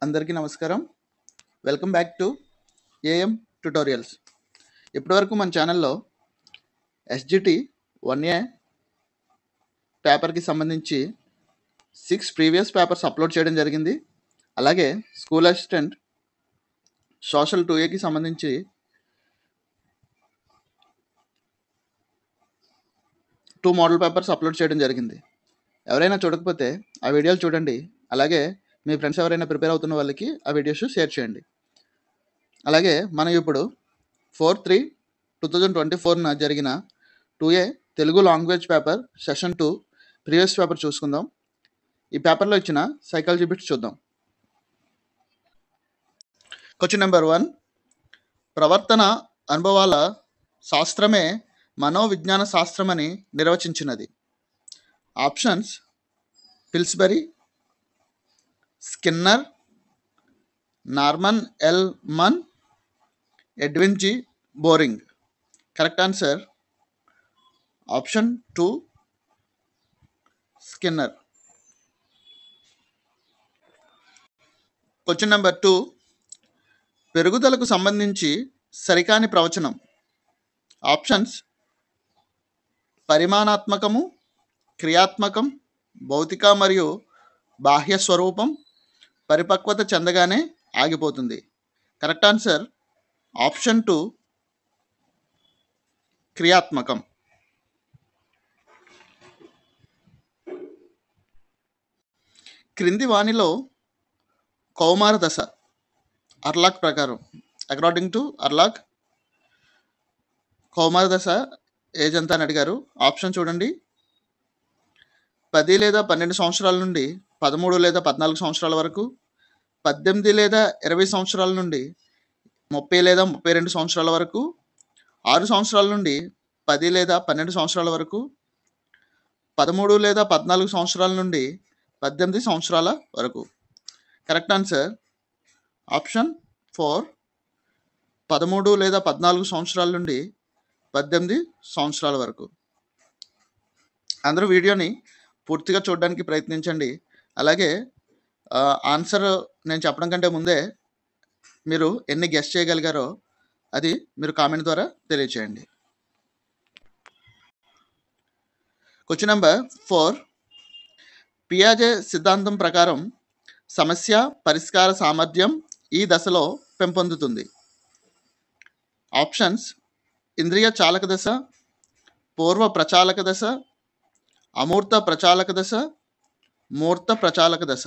అందరికీ నమస్కారం. Welcome back to AM tutorials. ఇప్పటివరకు మన ఛానల్లో ఎస్జిటి 1A పేపర్కి సంబంధించి 6 ప్రీవియస్ పేపర్స్ అప్లోడ్ చేయడం జరిగింది. అలాగే స్కూల్ అసిస్టెంట్ సోషల్ 2Aకి సంబంధించి 2 మోడల్ పేపర్స్ అప్లోడ్ చేయడం జరిగింది. ఎవరైనా చూడకపోతే ఆ వీడియోలు చూడండి. అలాగే మీ ఫ్రెండ్స్ ఎవరైనా ప్రిపేర్ అవుతున్న వాళ్ళకి ఆ వీడియోస్ షేర్ చేయండి. అలాగే మనం ఇప్పుడు 4/3/2024న జరిగిన 2A Telugu language paper session 2 previous paper చూసుకుందాం. ఈ పేపర్లో ఇచ్చిన సైకాలజీ బిట్స్ చూద్దాం. క్వశ్చన్ నెంబర్ 1, ప్రవర్తన అనుభవాల శాస్త్రమే మనోవిజ్ఞాన శాస్త్రమని నిర్వచించినది. Options: Pillsbury, Skinner, Norman L Mann, Edwin G boring. Correct answer option 2, Skinner. Question number 2, పెరుగుదలకు సంబంధించి సరికాని ప్రవచనం. ఆప్షన్స్: పరిమాణాత్మకము, క్రియాత్మకం, భౌతిక మరియు బాహ్య స్వరూపం, పరిపక్వత చెందగానే ఆగిపోతుంది. Correct answer option 2, క్రియాత్మకం. క్రింది వానిలో కౌమార దశ అర్లాక్ ప్రకారం, అకార్డింగ్ టు అర్లాక్, కౌమార దశ ఏజ్ ఎంత అని అడిగారు. ఆప్షన్ చూడండి: 10 లేదా 12 సంవత్సరాల నుండి 13 లేదా 14 సంవత్సరాల వరకు, 18 లేదా 20 సంవత్సరాల నుండి 30 లేదా 32 సంవత్సరాల వరకు, 6 సంవత్సరాల నుండి 10 లేదా 12 సంవత్సరాల వరకు, 13 లేదా 14 సంవత్సరాల నుండి 18 సంవత్సరాల వరకు. కరెక్ట్ ఆన్సర్ ఆప్షన్ 4, 13 లేదా 14 సంవత్సరాల నుండి 18 సంవత్సరాల వరకు. అందరూ వీడియోని పూర్తిగా చూడడానికి ప్రయత్నించండి. అలాగే ఆన్సర్ నేను చెప్పడం కంటే ముందే మీరు ఎన్ని గెస్ చేయగలిగారో అది మీరు కామెంట్ ద్వారా తెలియచేయండి. క్వశ్చన్ నెంబర్ 4, పియాజే సిద్ధాంతం ప్రకారం సమస్య పరిష్కార సామర్థ్యం ఈ దశలో పెంపొందుతుంది. ఆప్షన్స్: ఇంద్రియ చాలక దశ, పూర్వ ప్రచాలక దశ, అమూర్త ప్రచాలక దశ, మూర్త ప్రచాలక దశ.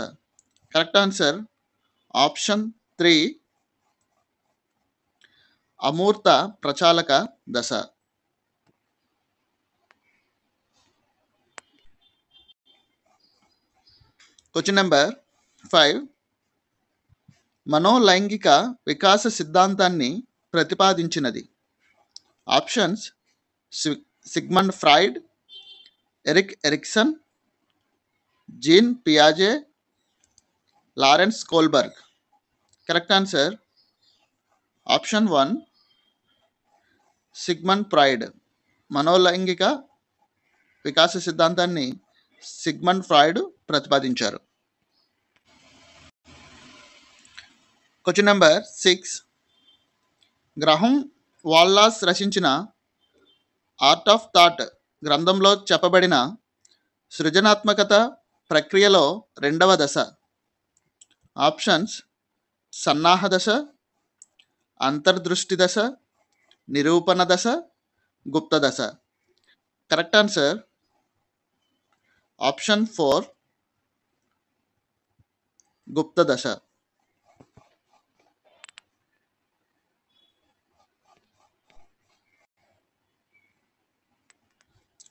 కరెక్ట్ ఆన్సర్ ఆప్షన్ 3, అమూర్త ప్రచాలక దశ. క్వశ్చన్ నెంబర్ 5, మనోలైంగిక వికాస సిద్ధాంతాన్ని ప్రతిపాదించినది. Options: Sigmund Freud, Erik Erikson, Jean పియాజే, Lawrence Kohlberg. Correct answer option 1, Sigmund Freud. మనోలైంగిక వికాస సిద్ధాంతాన్ని సిగ్మండ్ ఫ్రాయిడ్ ప్రతిపాదించారు. క్వశ్చన్ నెంబర్ 6, గ్రహం వాల్లాస్ రచించిన ఆర్ట్ ఆఫ్ థాట్ గ్రంథంలో చెప్పబడిన సృజనాత్మకత ప్రక్రియలో రెండవ దశ. ఆప్షన్స్: సన్నాహ దశ, అంతర్దృష్టి దశ, నిరూపణ దశ, గుప్త దశ. కరెక్ట్ ఆన్సర్ ఆప్షన్ 4, గుప్త దశ.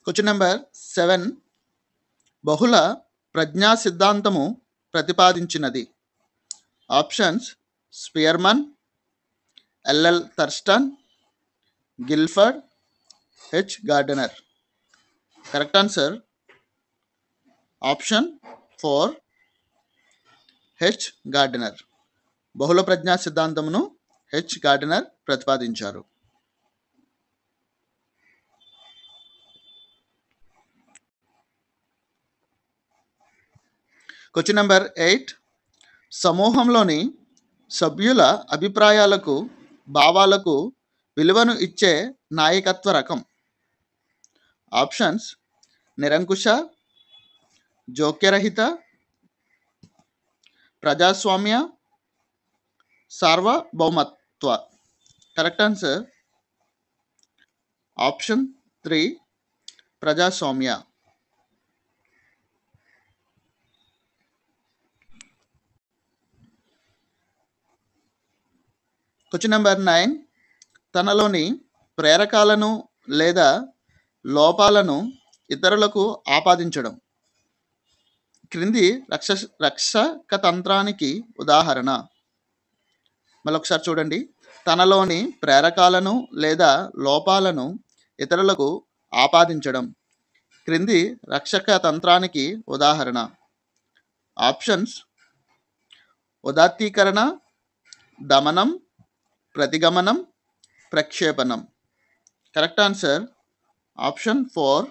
క్వశ్చన్ నెంబర్ 7, బహుళ ప్రజ్ఞా సిద్ధాంతము ప్రతిపాదించినది. Options: Spearman, L L Thurstone, Guilford, H Gardner. Correct answer option 4, H Gardner. బహుళ ప్రజ్ఞా సిద్ధాంతమును హెచ్ గార్డనర్ ప్రతిపాదించారు. క్వశ్చన్ నెంబర్ 8, సమూహంలోని సభ్యుల అభిప్రాయాలకు, భావాలకు విలువను ఇచ్చే నాయకత్వ రకం. ఆప్షన్స్: నిరంకుశ, జోక్యరహిత, ప్రజాస్వామ్య, సార్వభౌమత్వ. కరెక్ట్ ఆన్సర్ ఆప్షన్ 3, ప్రజాస్వామ్య. Question number 9. తనలోని ప్రేరకాలను లేదా లోపాలను ఇతరులకు ఆపాదించడం. క్రింది రక్షకతంత్రానికి ఉదాహరణ. మరొకసారి చూడండి. తనలోని ప్రేరకాలను లేదా లోపాలను ఇతరులకు ఆపాదించడం క్రింది రక్షకతంత్రానికి ఉదాహరణ. ఆప్షన్స్: ఉదాత్తీకరణ, దమనం, ప్రతిగమనం, ప్రక్షేపణం. కరెక్ట్ ఆన్సర్ ఆప్షన్ 4,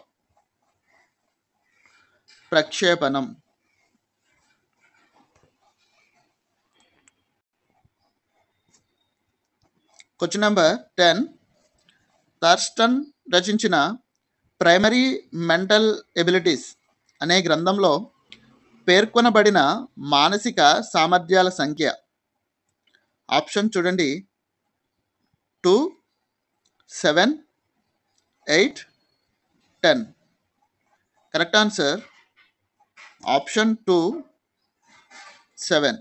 ప్రక్షేపణం. Question number 10. థర్స్టన్ రచించిన ప్రైమరీ మెంటల్ ఎబిలిటీస్ అనే గ్రంథంలో పేర్కొనబడిన మానసిక సామర్థ్యాల సంఖ్య. ఆప్షన్ చూడండి: 2, 7, 8, 10. Correct answer option 2, 7.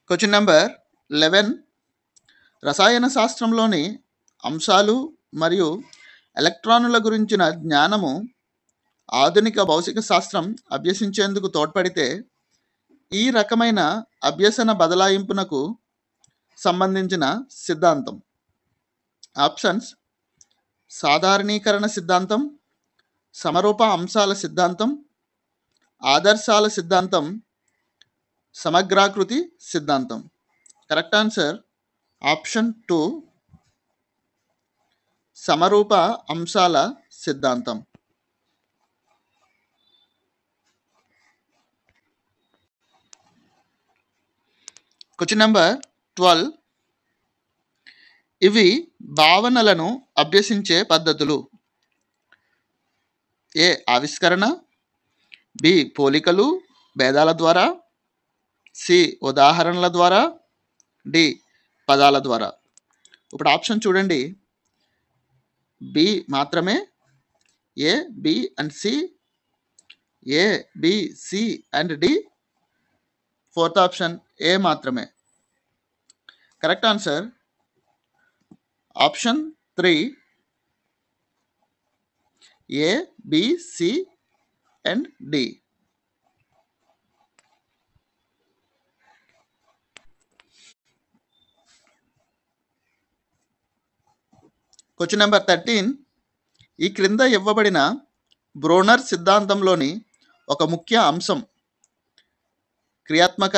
Question number 11. రసాయన శాస్త్రంలోని అంశాలు మరియు ఎలక్ట్రానుల గురించిన జ్ఞానము ఆధునిక భౌతిక శాస్త్రం అభ్యసించేందుకు తోడ్పడితే ఈ రకమైన అభ్యసన బదలాయింపునకు సంబంధించిన సిద్ధాంతం. ఆప్షన్స్: సాధారణీకరణ సిద్ధాంతం, సమరూప అంశాల సిద్ధాంతం, ఆదర్శాల సిద్ధాంతం, సమగ్రాకృతి సిద్ధాంతం. కరెక్ట్ ఆన్సర్ ఆప్షన్ 2, సమరూప అంశాల సిద్ధాంతం. Question number 12. ఇవి భావనలను అభ్యసించే పద్ధతులు. ఏ ఆవిష్కరణ, బి పోలికలు భేదాల ద్వారా, సి ఉదాహరణల ద్వారా, డి పదాల ద్వారా. ఇప్పుడు ఆప్షన్ చూడండి. బి మాత్రమే, A, B and C, A, B, C and D, fourth option A మాత్రమే. Correct answer option 3, A, B, C and D. Question number 13. ఈ క్రింద ఇవ్వబడిన బ్రోనర్ సిద్ధాంతంలోని ఒక ముఖ్య అంశం క్రియాత్మక,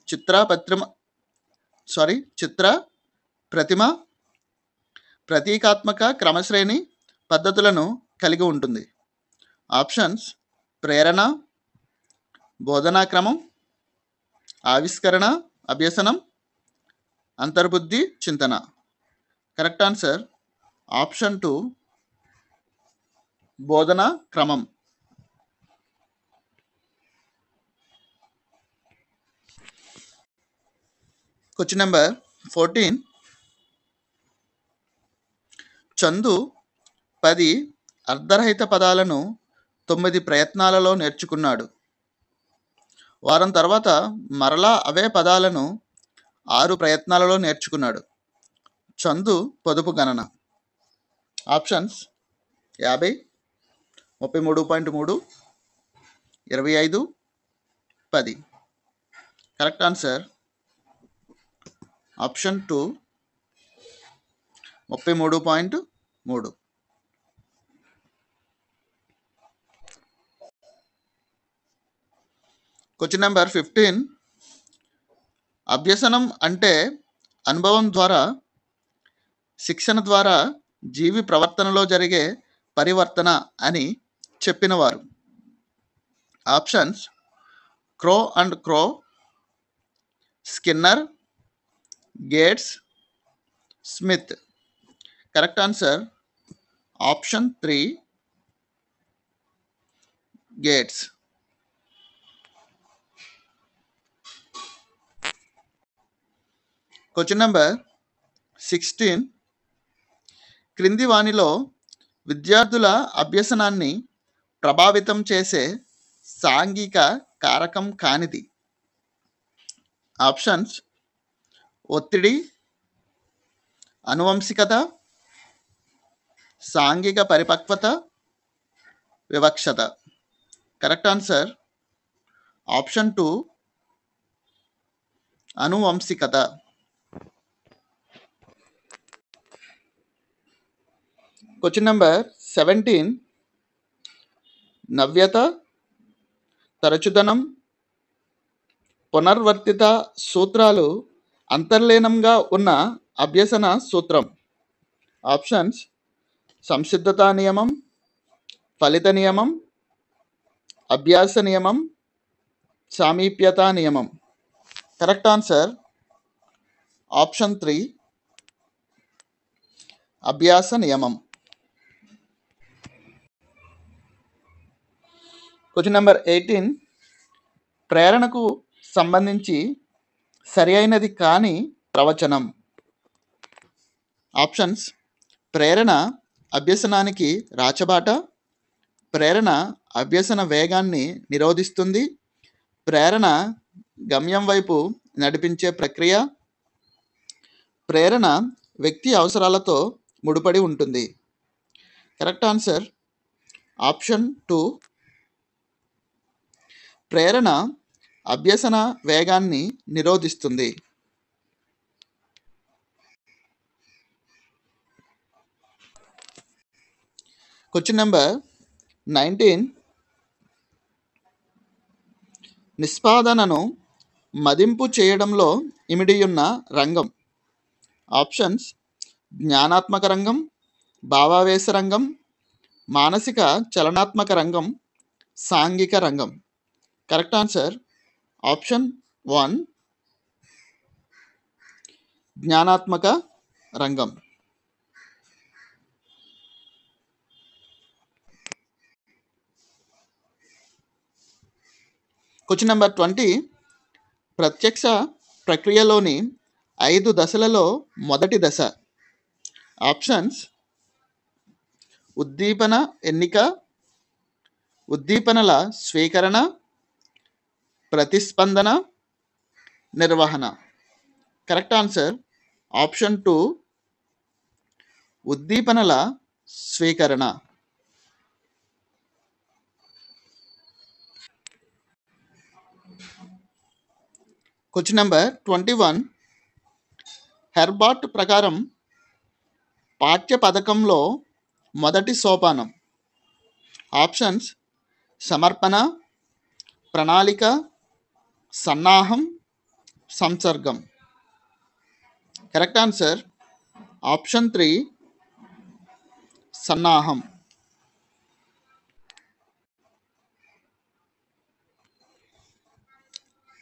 చిత్ర, ప్రతిమ, ప్రతీకాత్మక క్రమశ్రేణి పద్ధతులను కలిగి ఉంటుంది. ఆప్షన్స్: ప్రేరణ, బోధనా క్రమం, ఆవిష్కరణ, అభ్యసనం, అంతర్బుద్ధి, చింతన. కరెక్ట్ ఆన్సర్ ఆప్షన్ 2, బోధనా క్రమం. Question number 14. చందు 10 అర్ధరహిత పదాలను 9 ప్రయత్నాలలో నేర్చుకున్నాడు. వారం తర్వాత మరలా అవే పదాలను 6 ప్రయత్నాలలో నేర్చుకున్నాడు. చందు పొదుపు గణన. Options: 50, 33.3, 25, 10. Correct answer option 2, 33.3. Question number 15. అభ్యసనం అంటే అనుభవం ద్వారా, శిక్షణ ద్వారా జీవి ప్రవర్తనలో జరిగే పరివర్తన అని చెప్పినవారు? Options: Crow and Crow, Skinner, Gates, Smith. Correct answer option 3, Gates. Question number 16. క్రింది వానిలో విద్యార్థుల అభ్యసనాన్ని ప్రభావితం చేసే సాంఘిక కారకం కానిది? ఆప్షన్స్: ఒత్తిడి, అనువంశికత, సాంఘిక పరిపక్వత, వివక్షత. కరెక్ట్ ఆన్సర్ ఆప్షన్ 2, అనువంశికత. Question number 17. నవ్యత, తరచుదనం, పునర్వర్తిత సూత్రాలు అంతర్లీనంగా ఉన్న అభ్యసన సూత్రం? ఆప్షన్స్: సంసిద్ధతా నియమం, ఫలిత నియమం, అభ్యాస నియమం, సామీప్యతా నియమం. కరెక్ట్ ఆన్సర్ ఆప్షన్ 3, అభ్యాస నియమం. Question number 18. ప్రేరణకు సంబంధించి సరి అయినది కాని ప్రవచనం? ఆప్షన్స్: ప్రేరణ అభ్యసనానికి రాచబాట, ప్రేరణ అభ్యసన వేగాన్ని నిరోధిస్తుంది, ప్రేరణ గమ్యం వైపు నడిపించే ప్రక్రియ, ప్రేరణ వ్యక్తి అవసరాలతో ముడిపడి ఉంటుంది. కరెక్ట్ ఆన్సర్ ఆప్షన్ 2, ప్రేరణ అభ్యసన వేగాన్ని నిరోధిస్తుంది. Question number 19. నిష్పాదనను మదింపు చేయడంలో ఇమిడియున్న రంగం? ఆప్షన్స్: జ్ఞానాత్మక రంగం, భావావేశ రంగం, మానసిక చలనాత్మక రంగం, సాంఘిక రంగం. కరెక్ట్ ఆన్సర్ ఆప్షన్ 1, జ్ఞానాత్మక రంగం. Question number 20. ప్రత్యక్ష ప్రక్రియలోని 5 దశలలో మొదటి దశ? ఆప్షన్స్: ఉద్దీపన ఎన్నిక, ఉద్దీపనల స్వీకరణ, ప్రతిస్పందన, నిర్వహణ. కరెక్ట్ ఆన్సర్ ఆప్షన్ 2, ఉద్దీపనల స్వీకరణ. Question number 21. హెర్బార్ట్ ప్రకారం పాఠ్య పథకంలో మొదటి సోపానం? ఆప్షన్స్: సమర్పణ, ప్రణాళిక, సన్నాహం, సంసర్గం. కరెక్ట్ ఆన్సర్ ఆప్షన్ 3, సన్నాహం.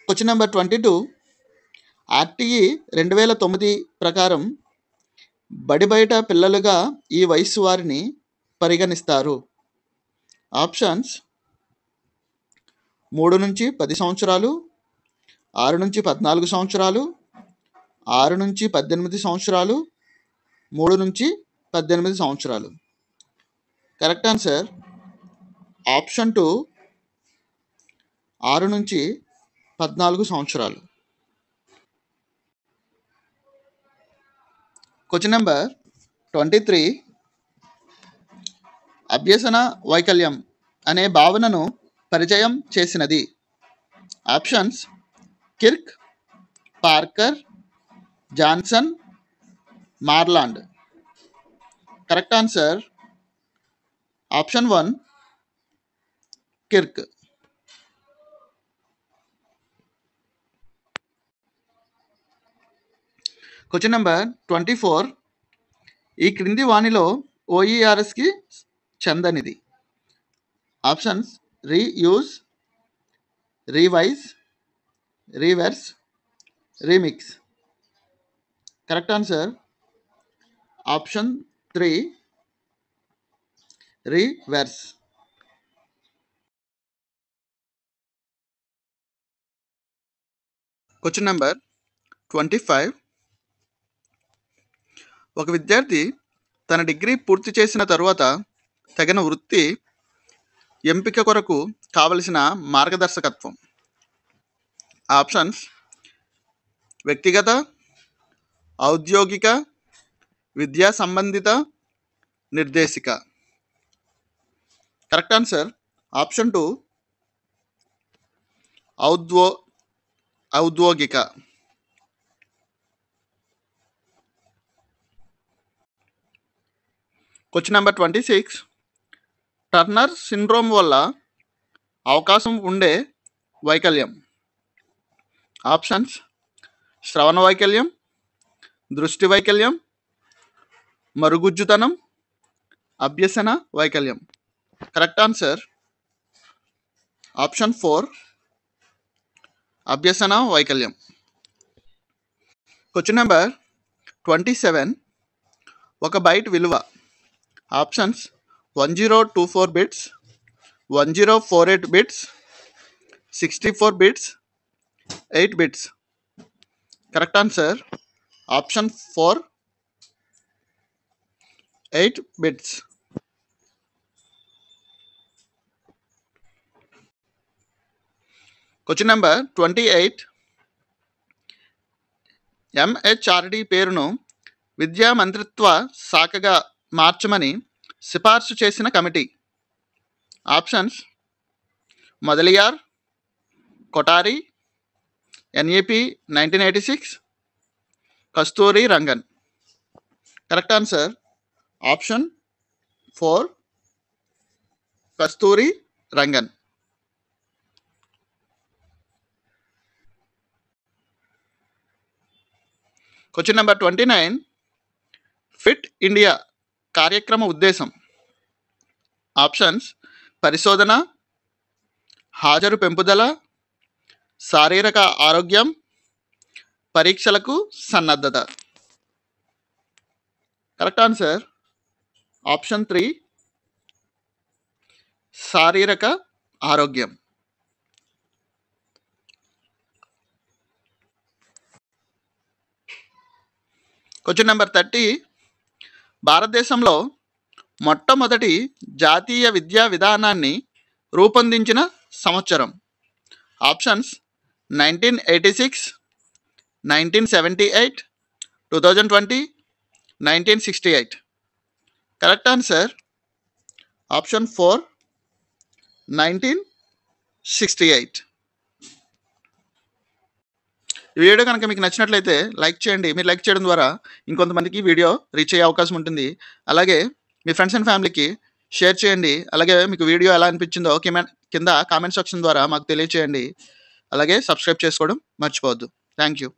Question number 22. ఆర్టీఈ 2009 ప్రకారం బడి బయట పిల్లలుగా ఈ వయస్సు వారిని పరిగణిస్తారు? ఆప్షన్స్: 3 నుంచి 10 సంవత్సరాలు, 6 నుంచి 14 సంవత్సరాలు, 6 నుంచి 18 సంవత్సరాలు, 3 నుంచి 18 సంవత్సరాలు. కరెక్ట్ ఆన్సర్ ఆప్షన్ 2, 6 నుంచి 14 సంవత్సరాలు. Question number 23. అభ్యసన వైకల్యం అనే భావనను పరిచయం చేసినది? Options: Kirk, Parker, Johnson, Marland. Correct answer option 1, Kirk. Question number 24. ఈ క్రింది వానిలో OERSకి చందనిది. Options reuse, revise, reverse, remix. Correct answer option 3 reverse. Question number 25. ఒక విద్యార్థి తన డిగ్రీ పూర్తి చేసిన తరువాత తగిన వృత్తి ఎంపిక కొరకు కావలసిన మార్గదర్శకత్వం. ఆప్షన్స్ వ్యక్తిగత, ఔద్యోగిక, విద్యా సంబంధిత, నిర్దేశిక. కరెక్ట్ ఆన్సర్ ఆప్షన్ 2 ఔద్యోగిక. Question number 26. టర్నర్ సిండ్రోమ్ వల్ల అవకాశం ఉండే వైకల్యం. ఆప్షన్స్ శ్రవణ వైకల్యం, దృష్టి వైకల్యం, మరుగుజ్జుతనం, అభ్యసన వైకల్యం. కరెక్ట్ ఆన్సర్ ఆప్షన్ 4 అభ్యసన వైకల్యం. Question number 27. ఒక బైట్ విలువ. Options 1024 bits, 1048 bits, 64 bits, 8 bits. Correct answer option 4 8 bits. Question number 28. MHRD పేరును విద్యా మంత్రిత్వ శాఖగా మార్చమని సిఫార్సు చేసిన కమిటీ. Options Mudaliar, Kothari, NEP 1986, Kasturi Rangan. Correct answer option 4 Kasturi Rangan. Question number 29. Fit India కార్యక్రమ ఉద్దేశం. ఆప్షన్స్ పరిశోధన, హాజరు పెంపుదల, శారీరక ఆరోగ్యం, పరీక్షలకు సన్నద్ధత. కరెక్ట్ ఆన్సర్ ఆప్షన్ 3 శారీరక ఆరోగ్యం. Question number 30. భారతదేశంలో మొట్టమొదటి జాతీయ విద్యా విధానాన్ని రూపొందించిన సంవత్సరం. ఆప్షన్స్ 1986, 1978, 2020, 1968. Correct answer option 4 1968. ఈ వీడియో కనుక మీకు నచ్చినట్లయితే లైక్ చేయండి. మీరు లైక్ చేయడం ద్వారా ఇంకొంతమందికి వీడియో రీచ్ అయ్యే అవకాశం ఉంటుంది. అలాగే మీ ఫ్రెండ్స్ అండ్ ఫ్యామిలీకి షేర్ చేయండి. అలాగే మీకు వీడియో ఎలా అనిపించిందో కింద కామెంట్ సెక్షన్ ద్వారా మాకు తెలియచేయండి. అలాగే సబ్స్క్రైబ్ చేసుకోవడం మర్చిపోవద్దు. Thank you.